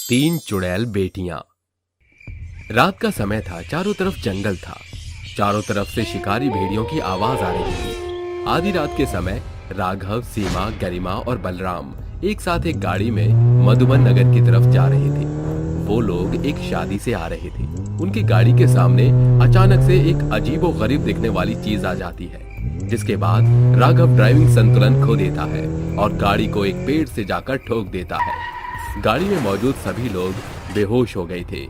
तीन चुड़ैल बेटियां। रात का समय था, चारों तरफ जंगल था। चारों तरफ से शिकारी भेड़ियों की आवाज आ रही थी। आधी रात के समय राघव, सीमा, गरिमा और बलराम एक साथ एक गाड़ी में मधुबन नगर की तरफ जा रहे थे। वो लोग एक शादी से आ रहे थे। उनकी गाड़ी के सामने अचानक से एक अजीबोगरीब दिखने वाली चीज आ जाती है, जिसके बाद राघव ड्राइविंग संतुलन खो देता है और गाड़ी को एक पेड़ से जाकर ठोक देता है। गाड़ी में मौजूद सभी लोग बेहोश हो गए थे।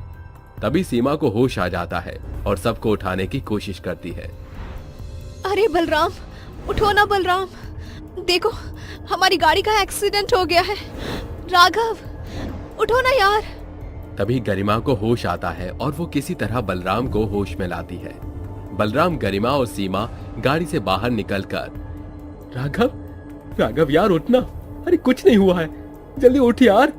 तभी सीमा को होश आ जाता है और सबको उठाने की कोशिश करती है। अरे बलराम, उठो ना बलराम, देखो हमारी गाड़ी का एक्सीडेंट हो गया है। राघव, उठो ना यार। तभी गरिमा को होश आता है और वो किसी तरह बलराम को होश में लाती है। बलराम, गरिमा और सीमा गाड़ी से बाहर निकलकर, राघव यार उठना, अरे कुछ नहीं हुआ है, जल्दी उठ यार।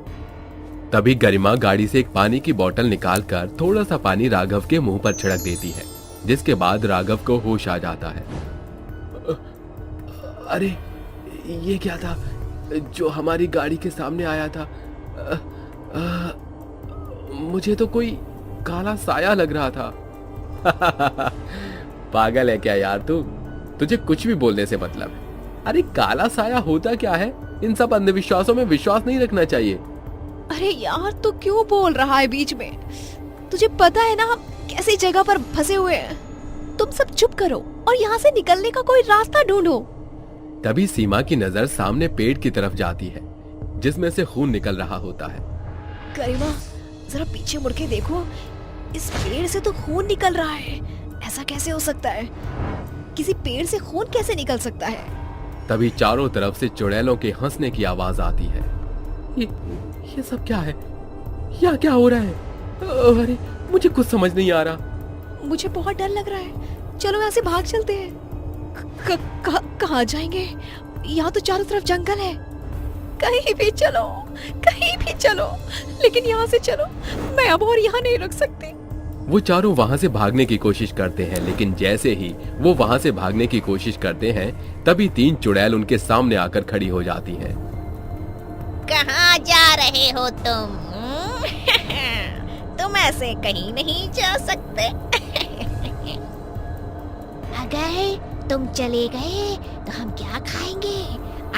तभी गरिमा गाड़ी से एक पानी की बोतल निकालकर थोड़ा सा पानी राघव के मुंह पर छिड़क देती है, जिसके बाद राघव को होश आ जाता है। अरे ये क्या था जो हमारी गाड़ी के सामने आया था? मुझे तो कोई काला साया लग रहा था। पागल है क्या यार तू? तुझे कुछ भी बोलने से मतलब है। अरे काला साया होता क्या है? इन सब अंधविश्वासों में विश्वास नहीं रखना चाहिए। अरे यार, तू क्यों बोल रहा है बीच में? तुझे पता है ना हम कैसी जगह पर फंसे हुए हैं। तुम सब चुप करो और यहाँ से निकलने का कोई रास्ता ढूंढो। तभी सीमा की नजर सामने पेड़ की तरफ जाती है, जिसमें से खून निकल रहा होता है। गरिमा, जरा पीछे मुड़ के देखो, इस पेड़ से तो खून निकल रहा है। ऐसा कैसे हो सकता है? किसी पेड़ से खून कैसे निकल सकता है? तभी चारों तरफ से चुड़ैलों के हंसने की आवाज आती है। ये सब क्या है? क्या हो रहा है? अरे मुझे कुछ समझ नहीं आ रहा। मुझे बहुत डर लग रहा है। चलो यहाँ से भाग चलते हैं। कहाँ जाएंगे? यहाँ तो चारों तरफ जंगल है। कहीं भी चलो, लेकिन यहाँ से चलो। मैं अब और यहाँ नहीं रुक सकती। वो चारों वहाँ से भागने की कोशिश करते हैं, लेकिन जैसे ही वो वहाँ से भागने की कोशिश करते हैं, तभी तीन चुड़ैल उनके सामने आकर खड़ी हो जाती हैं। कहाँ जा रहे हो तुम? तुम ऐसे कहीं नहीं जा सकते। अगर तुम चले गए तो हम क्या खाएंगे?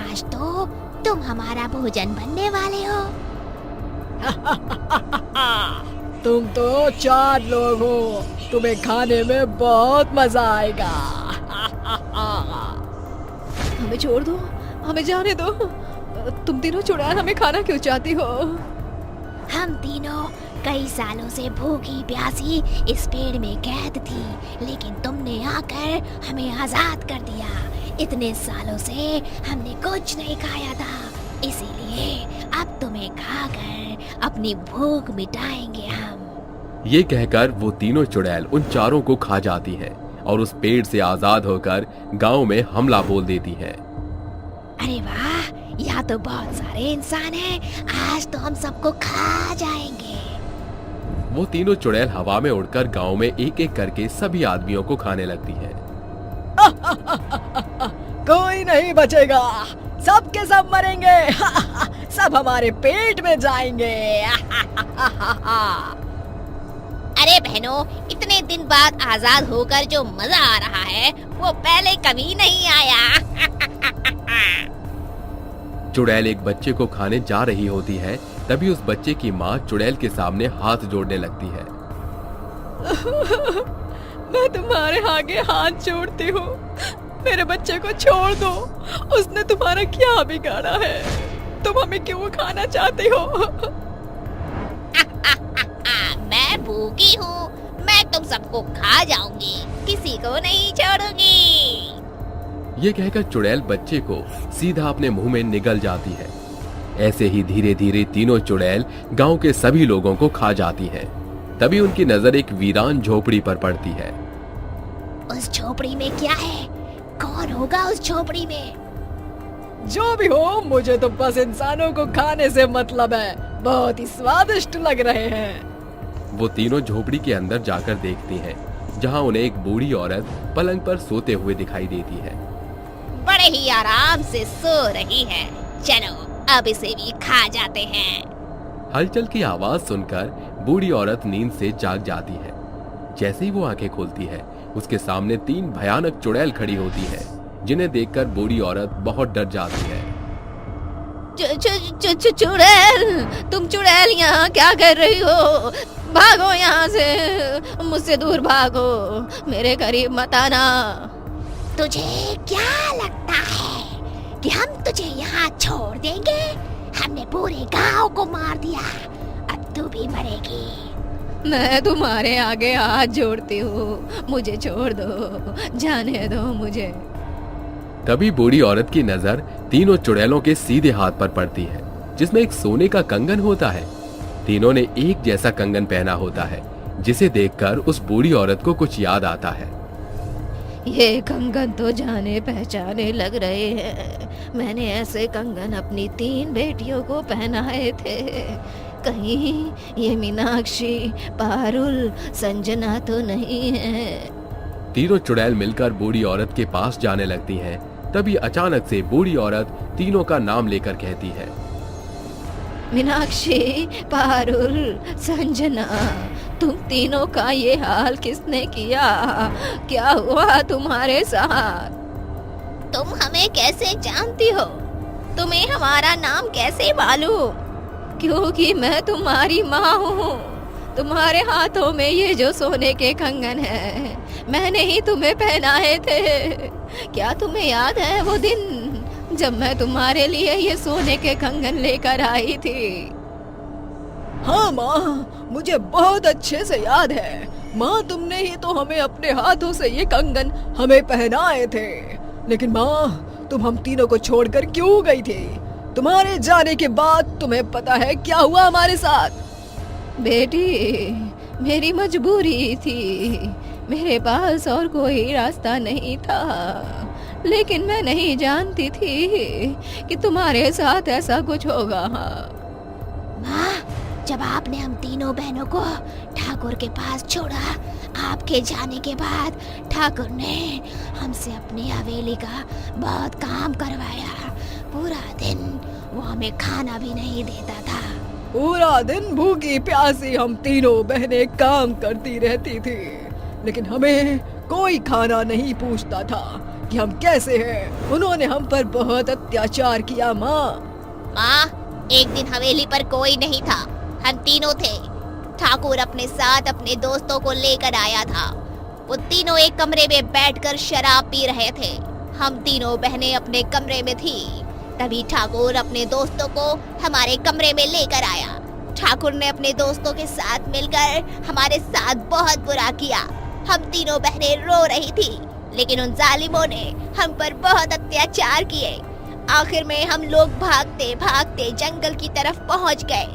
आज तो तुम हमारा भोजन बनने वाले हो। तुम तो 4 लोग हो, तुम्हें खाने में बहुत मजा आएगा। हमें छोड़ दो, हमें जाने दो। तुम तीनों चुड़ैल हमें खाना क्यों चाहती हो? हम तीनों कई सालों से भूखी प्यासी इस पेड़ में कैद थी, लेकिन तुमने आकर हमें आजाद कर दिया। इतने सालों से हमने कुछ नहीं खाया था, इसीलिए अब तुम्हें खाकर अपनी भूख मिटाएंगे हम। ये कहकर वो तीनों चुड़ैल उन चारों को खा जाती हैं और उस पेड़ से आजाद होकर गांव में हमला बोल देती हैं। अरे वाह, यहाँ तो बहुत सारे इंसान हैं, आज तो हम सबको खा जाएंगे। वो तीनों चुड़ैल हवा में उड़कर गांव में एक एक करके सभी आदमियों को खाने लगती हैं। कोई नहीं बचेगा, सब के सब मरेंगे। सब हमारे पेट में जाएंगे। अरे बहनों, इतने दिन बाद आजाद होकर जो मजा आ रहा है वो पहले कभी नहीं आया। चुड़ैल एक बच्चे को खाने जा रही होती है, तभी उस बच्चे की माँ चुड़ैल के सामने हाथ जोड़ने लगती है। मैं तुम्हारे आगे हाथ जोड़ती हूँ, मेरे बच्चे को छोड़ दो। उसने तुम्हारा क्या बिगाड़ा है? तुम हमें क्यों खाना चाहती हो? मैं भूखी हूँ, मैं तुम सबको खा जाऊंगी, किसी को नहीं छोड़ूंगी। ये कहकर चुड़ैल बच्चे को सीधा अपने मुंह में निगल जाती है। ऐसे ही धीरे धीरे तीनों चुड़ैल गांव के सभी लोगों को खा जाती हैं। तभी उनकी नजर एक वीरान झोपड़ी पर पड़ती है। उस झोपड़ी में क्या है? कौन होगा उस झोपड़ी में? जो भी हो, मुझे तो बस इंसानों को खाने से मतलब है। बहुत ही स्वादिष्ट लग रहे हैं। वो तीनों झोपड़ी के अंदर जाकर देखती हैं, जहां उन्हें एक बूढ़ी औरत पलंग पर सोते हुए दिखाई देती है। बड़े ही आराम से सो रही है, चलो अब इसे भी खा जाते हैं। हलचल की आवाज सुनकर बूढ़ी औरत नींद से जाग जाती है। जैसे ही वो आंखें खोलती है, उसके सामने 3 भयानक चुड़ैल खड़ी होती है, जिन्हें देखकर बूढ़ी औरत बहुत डर जाती है। चुड़ैल, तुम चुड़ैल यहाँ क्या कर रही हो? भागो यहाँ से, मुझसे दूर भागो, मेरे करीब मत आना। तुझे क्या लगता है कि हम तुझे यहाँ छोड़ देंगे? हमने पूरे गांव को मार दिया, अब तू भी मरेगी। मैं तुम्हारे आगे हाथ जोड़ती हूँ, मुझे छोड़ दो, जाने दो मुझे। तभी बूढ़ी औरत की नजर तीनों चुड़ैलों के सीधे हाथ पर पड़ती है, जिसमें एक सोने का कंगन होता है। तीनों ने एक जैसा कंगन पहना होता है, जिसे देखकर उस बूढ़ी औरत को कुछ याद आता है। ये कंगन तो जाने पहचाने लग रहे हैं। मैंने ऐसे कंगन अपनी 3 बेटियों को पहनाए थे। कहीं ये मीनाक्षी, पारुल, संजना तो नहीं है? तीनों चुड़ैल मिलकर बूढ़ी औरत के पास जाने लगती हैं। तभी अचानक से बूढ़ी औरत तीनों का नाम लेकर कहती है, मीनाक्षी, पारुल, संजना, तुम तीनों का ये हाल किसने किया? क्या हुआ तुम्हारे साथ? तुम हमें कैसे जानती हो? तुम्हें हमारा नाम कैसे मालूम? क्योंकि मैं तुम्हारी माँ हूँ। तुम्हारे हाथों में ये जो सोने के कंगन है, मैंने ही तुम्हें पहनाए थे। क्या तुम्हें याद है वो दिन जब मैं तुम्हारे लिए ये सोने के कंगन लेकर आई थी? हाँ माँ, मुझे बहुत अच्छे से याद है। माँ, तुमने ही तो हमें अपने हाथों से ये कंगन हमें पहनाए थे। लेकिन माँ, तुम हम तीनों को छोड़कर क्यों गई थी? तुम्हारे जाने के बाद तुम्हें पता है क्या हुआ हमारे साथ? बेटी, मेरी मजबूरी थी। मेरे पास और कोई रास्ता नहीं था। लेकिन मैं नहीं जानती थी कि तुम्हारे साथ ऐसा कुछ होगा। माँ, जब आपने हम तीनों बहनों को ठाकुर के पास छोड़ा, आपके जाने के बाद ठाकुर ने हमसे अपनी हवेली का बहुत काम करवाया। पूरा दिन वो हमें खाना भी नहीं देता था। पूरा दिन भूखी प्यासी हम तीनों बहनें काम करती रहती थी, लेकिन हमें कोई खाना नहीं पूछता था कि हम कैसे हैं। उन्होंने हम पर बहुत अत्याचार किया। माँ, एक दिन हवेली पर कोई नहीं था, हम तीनों थे। ठाकुर अपने साथ अपने दोस्तों को लेकर आया था। वो तीनों एक कमरे में बैठकर शराब पी रहे थे। हम तीनों बहनें अपने कमरे में थी। तभी ठाकुर अपने दोस्तों को हमारे कमरे में लेकर आया। ठाकुर ने अपने दोस्तों के साथ मिलकर हमारे साथ बहुत बुरा किया। हम तीनों बहनें रो रही थी, लेकिन उन जालिमों ने हम पर बहुत अत्याचार किए। आखिर में हम लोग भागते भागते जंगल की तरफ पहुंच गए,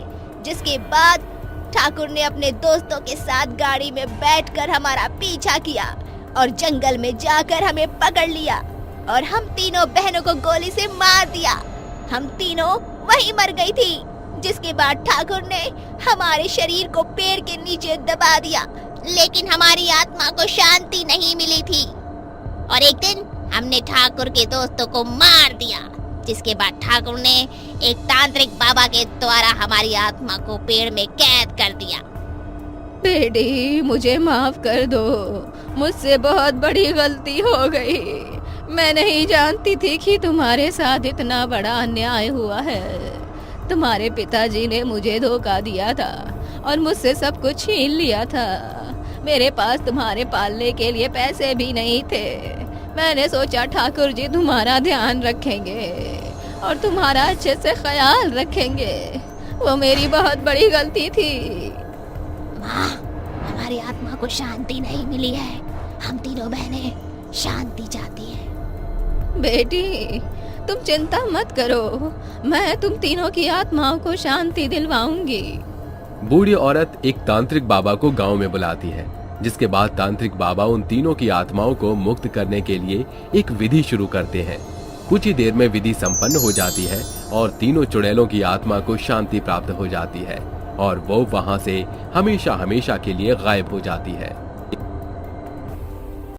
जिसके बाद ठाकुर ने अपने दोस्तों के साथ गाड़ी में बैठकर हमारा पीछा किया और जंगल में जाकर हमें पकड़ लिया और हम तीनों बहनों को गोली से मार दिया। हम तीनों वहीं मर गई थी, जिसके बाद ठाकुर ने हमारे शरीर को पेड़ के नीचे दबा दिया, लेकिन हमारी आत्मा को शांति नहीं मिली थी। और एक दिन हमने ठाकुर के दोस्तों को मार दिया, जिसके बाद ठाकुर ने एक तांत्रिक बाबा के द्वारा हमारी आत्मा को पेड़ में कैद कर दिया। बेटी, मुझे माफ कर दो, मुझसे बहुत बड़ी गलती हो गई। मैं नहीं जानती थी कि तुम्हारे साथ इतना बड़ा अन्याय हुआ है। तुम्हारे पिताजी ने मुझे धोखा दिया था और मुझसे सब कुछ छीन लिया था। मेरे पास तुम्हारे पालने के लिए पैसे भी नहीं थे। मैंने सोचा ठाकुर जी तुम्हारा ध्यान रखेंगे और तुम्हारा अच्छे से ख्याल रखेंगे। वो मेरी बहुत बड़ी गलती थी। माँ, हमारी आत्मा को शांति नहीं मिली है। हम तीनों बहनें शांति चाहती हैं। बेटी, तुम चिंता मत करो, मैं तुम तीनों की आत्माओं को शांति दिलवाऊंगी। बूढ़ी औरत एक तांत्रिक बाबा को गांव में बुलाती है, जिसके बाद तांत्रिक बाबा उन तीनों की आत्माओं को मुक्त करने के लिए एक विधि शुरू करते हैं। कुछ ही देर में विधि संपन्न हो जाती है और तीनों चुड़ैलों की आत्मा को शांति प्राप्त हो जाती है और वो वहां से हमेशा हमेशा के लिए गायब हो जाती है।